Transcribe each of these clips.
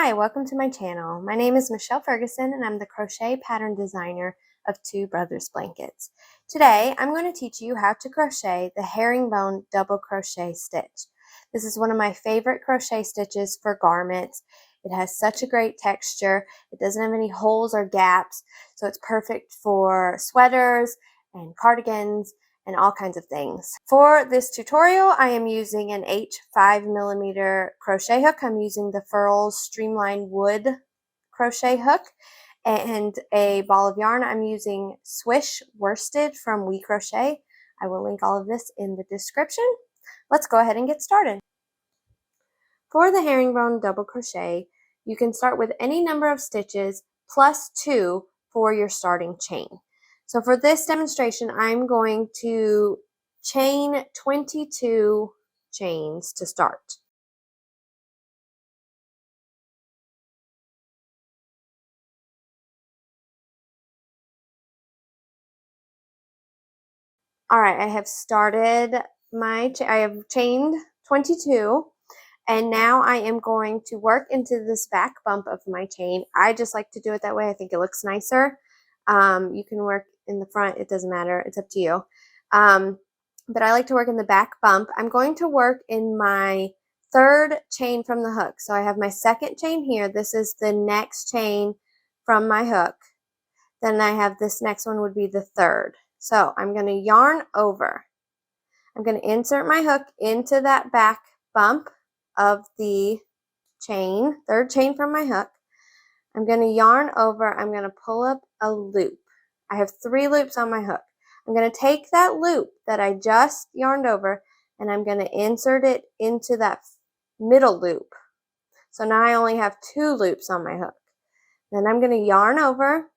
Hi, welcome to my channel. My name is Michelle Ferguson and I'm the crochet pattern designer of Two Brothers Blankets. Today I'm going to teach you how to crochet the herringbone double crochet stitch. This is one of my favorite crochet stitches for garments. It has such a great texture. It doesn't have any holes or gaps, so it's perfect for sweaters and cardigans and all kinds of things. For this tutorial, I am using an H5mm crochet hook. I'm using the Furls Streamline Wood crochet hook and a ball of yarn. I'm using Swish Worsted from We Crochet. I will link all of this in the description. Let's go ahead and get started. For the herringbone double crochet, you can start with any number of stitches plus 2 for your starting chain. So for this demonstration, I'm going to chain 22 chains to start. All right, I have started I have chained 22, and now I am going to work into this back bump of my chain. I just like to do it that way. I think it looks nicer. You can work in the front, it doesn't matter, it's up to you. But I like to work in the back bump. I'm going to work in my third chain from the hook. So I have my second chain here. This is the next chain from my hook. Then I have this next one would be the third. So I'm going to yarn over. I'm going to insert my hook into that back bump of the chain, third chain from my hook. I'm going to yarn over. I'm going to pull up a loop. I have 3 loops on my hook. I'm going to take that loop that I just yarned over and I'm going to insert it into that middle loop. So now I only have 2 loops on my hook. Then I'm going to yarn over.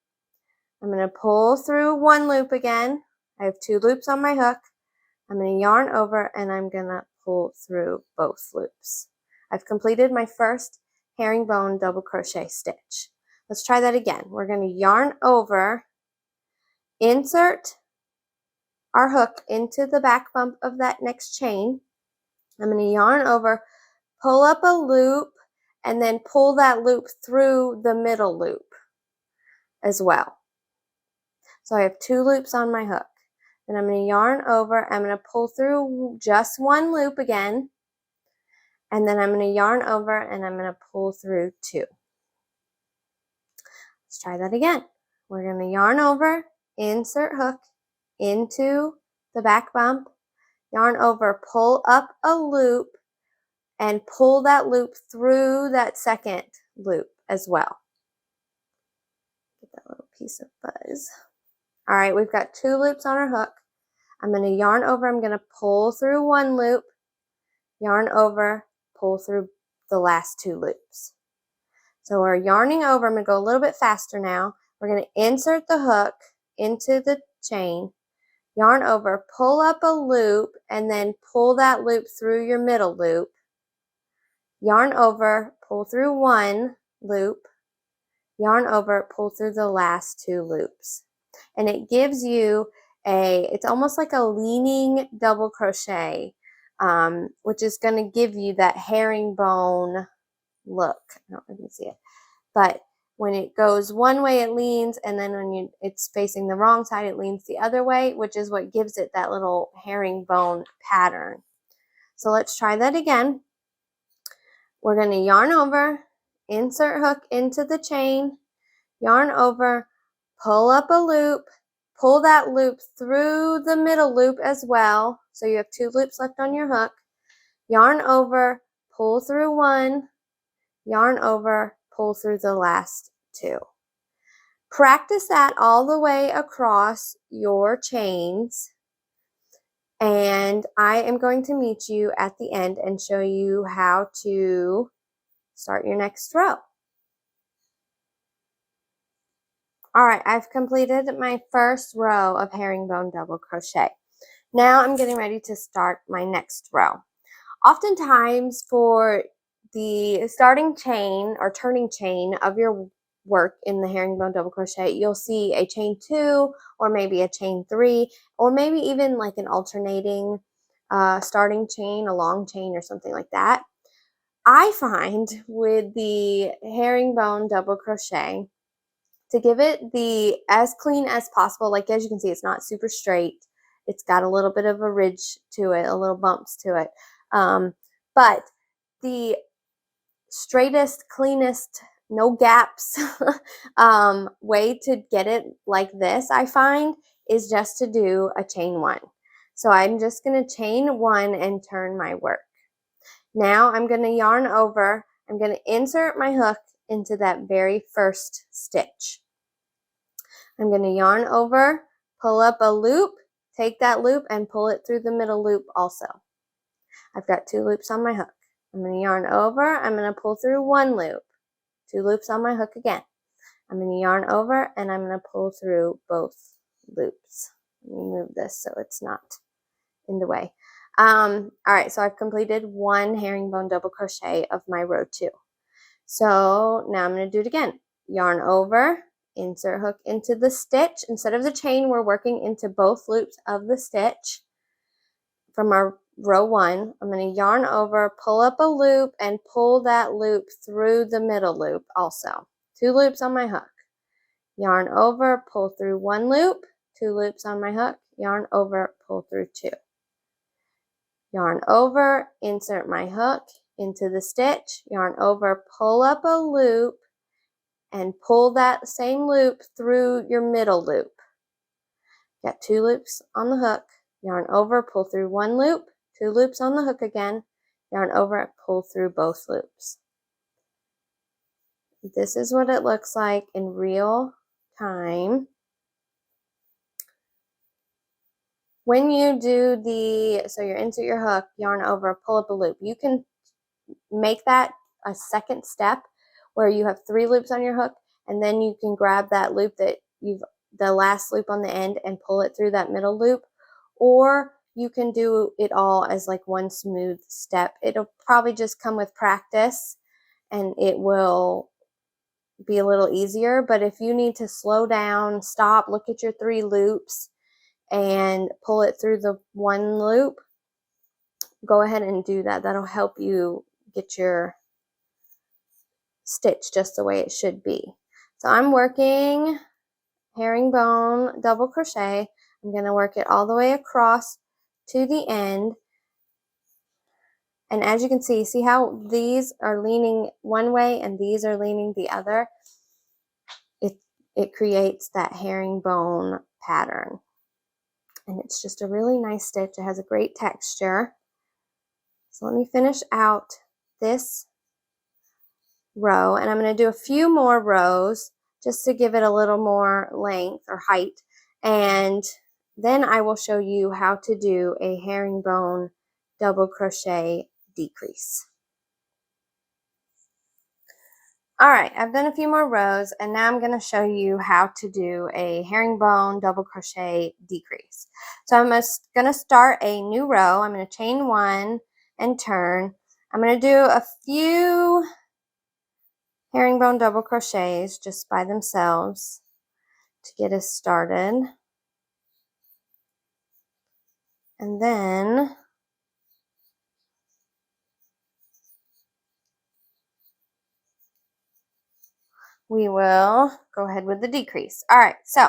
I'm going to pull through 1 loop again. I have 2 loops on my hook. I'm going to yarn over and I'm going to pull through both loops. I've completed my first herringbone double crochet stitch. Let's try that again. We're going to yarn over, insert our hook into the back bump of that next chain. I'm going to yarn over, pull up a loop, and then pull that loop through the middle loop as well. So I have 2 loops on my hook. Then I'm going to yarn over, I'm going to pull through just 1 loop again, and then I'm going to yarn over and I'm going to pull through 2. Let's try that again. We're going to yarn over, insert hook into the back bump, yarn over, pull up a loop, and pull that loop through that second loop as well. Get that little piece of buzz. All right, we've got 2 loops on our hook. I'm going to yarn over, I'm going to pull through 1 loop, yarn over, pull through the last 2 loops. So we're yarning over. I'm going to go a little bit faster now. We're going to insert the hook into the chain, yarn over, pull up a loop, and then pull that loop through your middle loop. Yarn over, pull through 1 loop, yarn over, pull through the last 2 loops. And it gives you it's almost like a leaning double crochet, which is going to give you that herringbone look. I don't know if you can see it, but when it goes one way it leans, and then when it's facing the wrong side it leans the other way, which is what gives it that little herringbone pattern. So let's try that again. We're going to yarn over, insert hook into the chain, yarn over, pull up a loop, pull that loop through the middle loop as well. So you have 2 loops left on your hook. Yarn over, pull through 1, yarn over, pull through the last 2. Practice that all the way across your chains. And I am going to meet you at the end and show you how to start your next row. All right, I've completed my first row of herringbone double crochet. Now I'm getting ready to start my next row. Oftentimes for the starting chain or turning chain of your work in the herringbone double crochet, you'll see a chain 2 or maybe a chain 3 or maybe even like an alternating starting chain, a long chain or something like that. I find with the herringbone double crochet, to give it the as clean as possible, like as you can see, it's not super straight. It's got a little bit of a ridge to it, a little bumps to it. But the straightest, cleanest, no gaps way to get it like this, I find, is just to do a chain one. So I'm just going to chain one and turn my work. Now I'm going to yarn over. I'm going to insert my hook into that very first stitch. I'm going to yarn over, pull up a loop, take that loop and pull it through the middle loop also. I've got 2 loops on my hook. I'm going to yarn over, I'm going to pull through 1 loop, 2 loops on my hook again. I'm going to yarn over and I'm going to pull through both loops. Let me move this so it's not in the way. All right, so I've completed 1 herringbone double crochet of my row 2. So now I'm going to do it again. Yarn over, insert hook into the stitch. Instead of the chain, we're working into both loops of the stitch from our row 1. I'm going to yarn over, pull up a loop, and pull that loop through the middle loop also. 2 loops on my hook. Yarn over, pull through 1 loop, 2 loops on my hook, yarn over, pull through 2. Yarn over, insert my hook into the stitch, yarn over, pull up a loop, and pull that same loop through your middle loop. Got 2 loops on the hook, yarn over, pull through 1 loop, 2 loops on the hook again, yarn over, pull through both loops. This is what it looks like in real time. When you do so you insert your hook, yarn over, pull up a loop. You can make that a second step where you have 3 loops on your hook, and then you can grab that loop that the last loop on the end and pull it through that middle loop, or you can do it all as like one smooth step. It'll probably just come with practice and it will be a little easier, but if you need to slow down, stop, look at your 3 loops and pull it through the 1 loop, go ahead and do that. That'll help you get your stitch just the way it should be. So I'm working herringbone double crochet. I'm going to work it all the way across to the end. And as you can see how these are leaning one way and these are leaning the other? It creates that herringbone pattern. And it's just a really nice stitch. It has a great texture. So let me finish out this row, and I'm going to do a few more rows just to give it a little more length or height, and then I will show you how to do a herringbone double crochet decrease. All right, I've done a few more rows, and now I'm going to show you how to do a herringbone double crochet decrease. So I'm going to start a new row. I'm going to chain 1 and turn. I'm going to do a few herringbone double crochets just by themselves to get us started. And then we will go ahead with the decrease. All right, so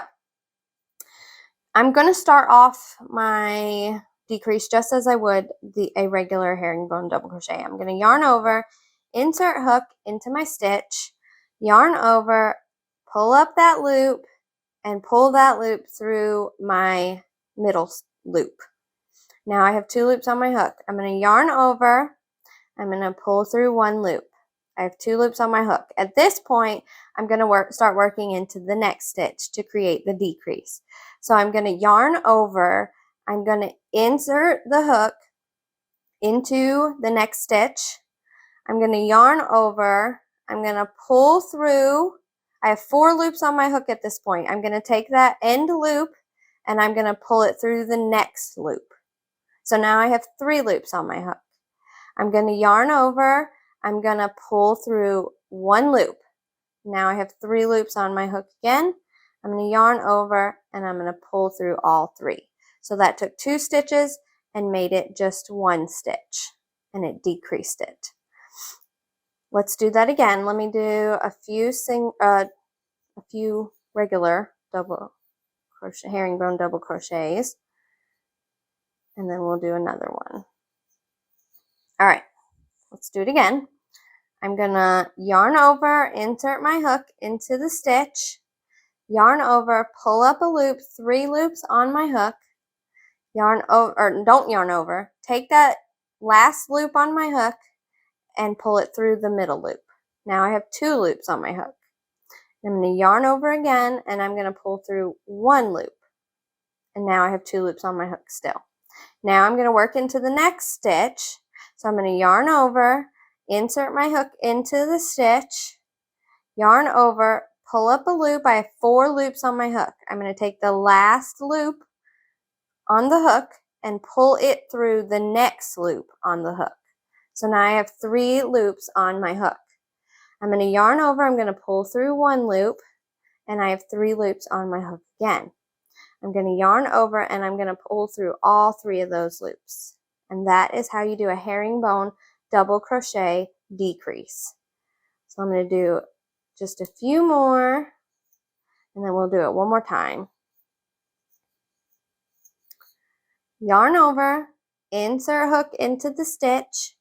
I'm going to start off my decrease just as I would a regular herringbone double crochet. I'm going to yarn over, insert hook into my stitch, yarn over, pull up that loop, and pull that loop through my middle loop. Now I have 2 loops on my hook. I'm going to yarn over, I'm going to pull through 1 loop. I have 2 loops on my hook. At this point, I'm going to start working into the next stitch to create the decrease. So I'm going to yarn over, I'm going to insert the hook into the next stitch. I'm going to yarn over, I'm going to pull through. I have 4 loops on my hook at this point. I'm going to take that end loop and I'm going to pull it through the next loop. So now I have 3 loops on my hook. I'm going to yarn over, I'm going to pull through 1 loop. Now I have 3 loops on my hook again. I'm going to yarn over and I'm going to pull through all 3. So that took 2 stitches and made it just 1 stitch, and it decreased it. Let's do that again. Let me do a few regular double crochet, herringbone double crochets, and then we'll do another one. All right, let's do it again. I'm gonna yarn over, insert my hook into the stitch, yarn over, pull up a loop, 3 loops on my hook, yarn over, or don't yarn over, take that last loop on my hook and pull it through the middle loop. Now I have 2 loops on my hook. I'm going to yarn over again, and I'm going to pull through 1 loop. And now I have 2 loops on my hook still. Now I'm going to work into the next stitch. So I'm going to yarn over, insert my hook into the stitch, yarn over, pull up a loop. I have 4 loops on my hook. I'm going to take the last loop on the hook and pull it through the next loop on the hook. So now I have 3 loops on my hook. I'm going to yarn over, I'm going to pull through 1 loop, and I have 3 loops on my hook again. I'm going to yarn over, and I'm going to pull through all 3 of those loops. And that is how you do a herringbone double crochet decrease. So I'm going to do just a few more, and then we'll do it one more time. Yarn over, insert hook into the stitch,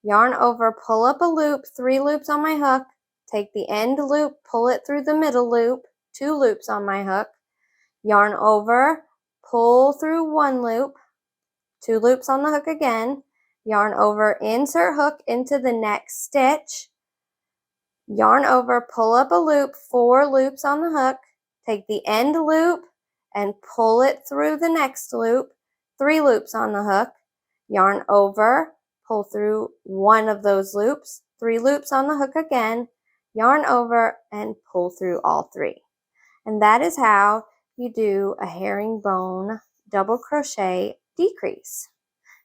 yarn over, pull up a loop, 3 loops on my hook, take the end loop, pull it through the middle loop, 2 loops on my hook, yarn over, pull through 1 loop, 2 loops on the hook again, yarn over, insert hook into the next stitch, yarn over, pull up a loop, 4 loops on the hook, take the end loop and pull it through the next loop, 3 loops on the hook, yarn over, pull through 1 of those loops, 3 loops on the hook again, yarn over, and pull through all 3. And that is how you do a herringbone double crochet decrease.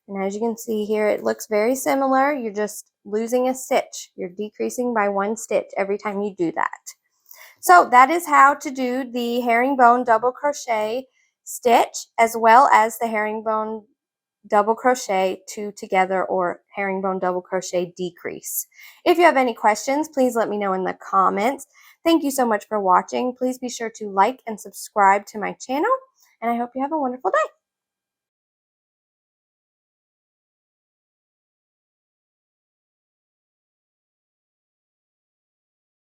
And as you can see here, it looks very similar. You're just losing a stitch. You're decreasing by 1 stitch every time you do that. So that is how to do the herringbone double crochet stitch, as well as the herringbone double crochet 2 together, or herringbone double crochet decrease. If you have any questions, please let me know in the comments. Thank you so much for watching. Please be sure to like and subscribe to my channel, and I hope you have a wonderful day.